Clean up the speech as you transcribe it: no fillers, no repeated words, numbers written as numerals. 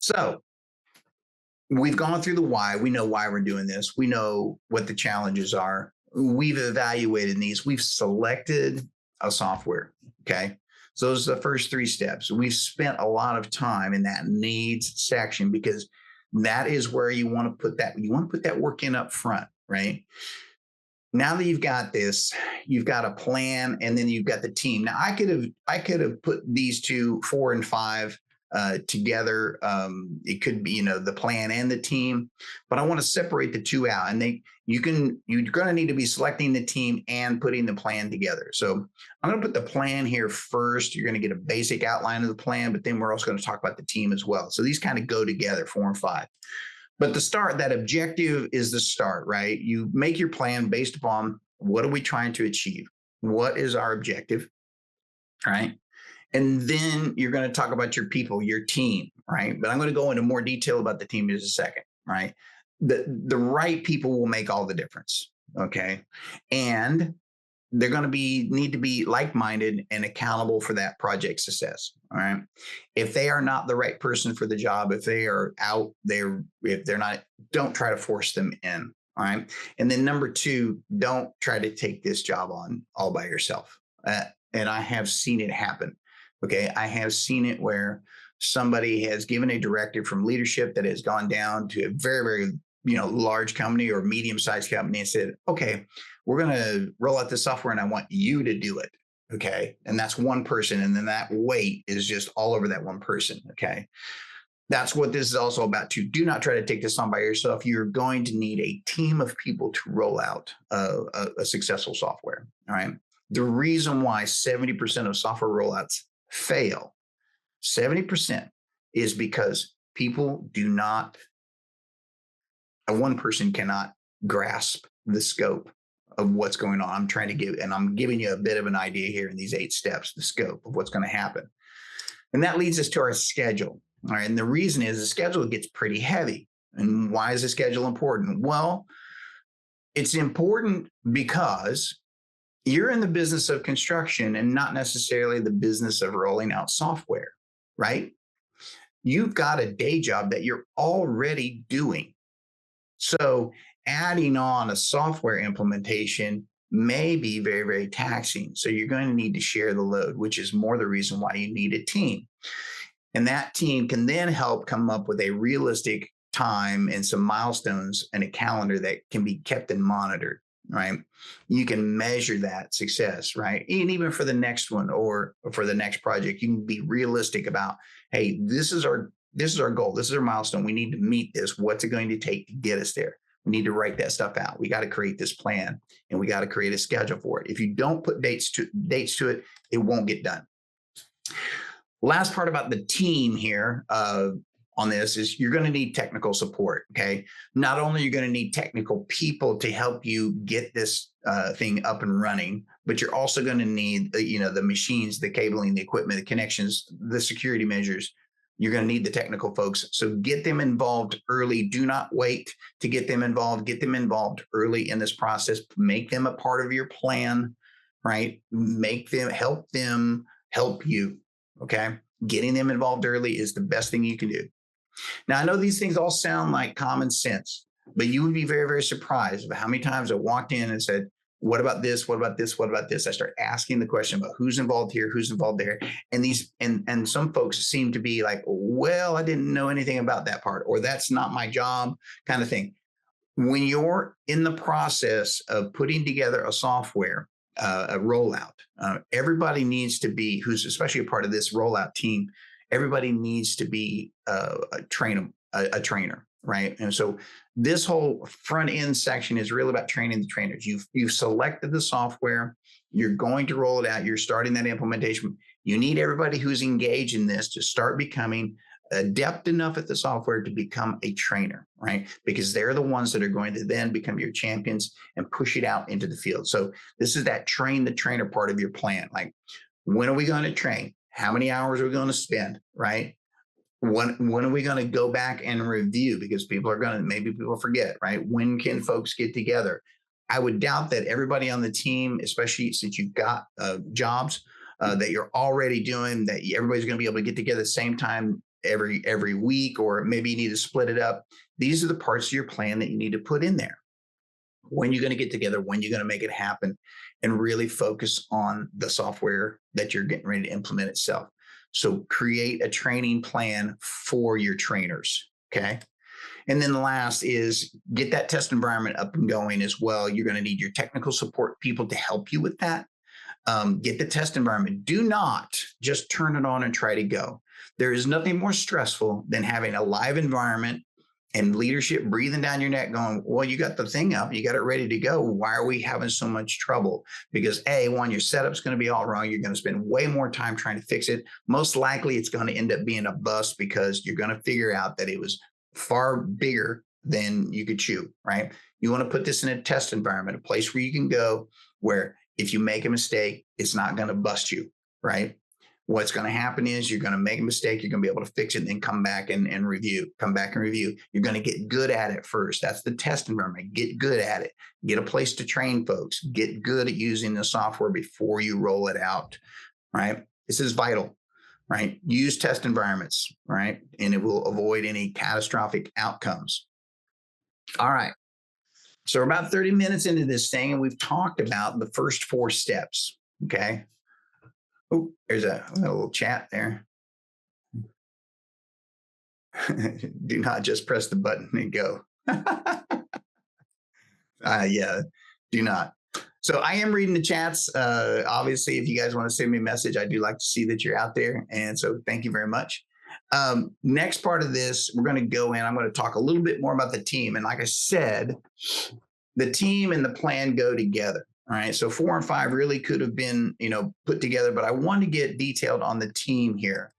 So we've gone through the why. We know why we're doing this. We know what the challenges are. We've evaluated these. We've selected a software. Okay. So those are the first three steps. We've spent a lot of time in that needs section because that is where you want to put that. You want to put that work in up front, right? Now that you've got this, you've got a plan, and then you've got the team. Now I could have put these two, 4 and 5, together. It could be, the plan and the team, but I want to separate the two out. And you're going to need to be selecting the team and putting the plan together. So I'm going to put the plan here first. You're going to get a basic outline of the plan, but then we're also going to talk about the team as well. So these kind of go together, 4 and 5. But the start, that objective is the start, right? You make your plan based upon what are we trying to achieve? What is our objective, right? And then you're going to talk about your people, your team, right? But I'm going to go into more detail about the team in just a second, right? The right people will make all the difference, okay? And they're going to need to be like-minded and accountable for that project success. All right. If they are not the right person for the job, if they are out there, if they're not, don't try to force them in. All right. And then number 2, don't try to take this job on all by yourself. And I have seen it happen. Okay. I have seen it where somebody has given a directive from leadership that has gone down to a very, very, large company or medium-sized company and said, okay, we're going to roll out this software and I want you to do it. Okay. And that's one person. And then that weight is just all over that one person. Okay. That's what this is also about too. Do not try to take this on by yourself. You're going to need a team of people to roll out a successful software. All right. The reason why 70% of software rollouts fail, 70%, is because people do not, one person cannot grasp the scope of what's going on. I'm giving you a bit of an idea here in these 8 steps, the scope of what's going to happen. And that leads us to our schedule. All right. And the reason is the schedule gets pretty heavy. And why is the schedule important? Well, it's important because you're in the business of construction and not necessarily the business of rolling out software, right? You've got a day job that you're already doing. So adding on a software implementation may be very, very taxing. So you're going to need to share the load, which is more the reason why you need a team. And that team can then help come up with a realistic time and some milestones and a calendar that can be kept and monitored, right? You can measure that success, right? And even for the next one or for the next project, you can be realistic about, hey, this is our goal. This is our milestone. We need to meet this. What's it going to take to get us there? We need to write that stuff out. We got to create this plan and we got to create a schedule for it. If you don't put dates to it, it won't get done. Last part about the team here on this is you're going to need technical support. Okay. Not only are you going to need technical people to help you get this thing up and running, but you're also going to need, the machines, the cabling, the equipment, the connections, the security measures. You're going to need the technical folks. So get them involved early. Do not wait to get them involved. Get them involved early in this process. Make them a part of your plan, right? Make them help you. Okay. Getting them involved early is the best thing you can do. Now, I know these things all sound like common sense, but you would be very, very surprised about how many times I walked in and said, what about this? What about this? What about this? I start asking the question about who's involved here, who's involved there. And some folks seem to be like, well, I didn't know anything about that part, or that's not my job kind of thing. When you're in the process of putting together a software, a rollout, everybody needs to be, who's especially a part of this rollout team, everybody needs to be a trainer, right? And so this whole front end section is really about training the trainers. You've selected the software, you're going to roll it out, you're starting that implementation. You need everybody who's engaged in this to start becoming adept enough at the software to become a trainer, right? Because they're the ones that are going to then become your champions and push it out into the field. So this is that train the trainer part of your plan. Like, when are we going to train? How many hours are we going to spend, right? When are we going to go back and review? Because maybe people forget, right? When can folks get together? I would doubt that everybody on the team, especially since you've got jobs that you're already doing, that everybody's going to be able to get together at the same time every week, or maybe you need to split it up. These are the parts of your plan that you need to put in there. When you're going to get together, when you're going to make it happen, and really focus on the software that you're getting ready to implement itself. So create a training plan for your trainers. Okay. And then the last is get that test environment up and going as well. You're going to need your technical support people to help you with that. Get the test environment. Do not just turn it on and try to go. There is nothing more stressful than having a live environment and leadership breathing down your neck going, well, you got the thing up, you got it ready to go. Why are we having so much trouble? Because one, your setup's going to be all wrong. You're going to spend way more time trying to fix it. Most likely it's going to end up being a bust because you're going to figure out that it was far bigger than you could chew, right? You want to put this in a test environment, a place where you can go where if you make a mistake, it's not going to bust you, right? What's going to happen is you're going to make a mistake. You're going to be able to fix it and then come back and review, come back and review. You're going to get good at it first. That's the test environment. Get good at it. Get a place to train folks. Get good at using the software before you roll it out, right? This is vital, right? Use test environments, right? And it will avoid any catastrophic outcomes. All right. So we're about 30 minutes into this thing, and we've talked about the first 4 steps, okay? Oh, there's a little chat there. Do not just press the button and go. Yeah, do not. So I am reading the chats. Obviously, if you guys want to send me a message, I do like to see that you're out there. And so thank you very much. Next part of this, we're going to go in. I'm going to talk a little bit more about the team. And like I said, the team and the plan go together. All right. So 4 and 5 really could have been, put together, but I want to get detailed on the team here.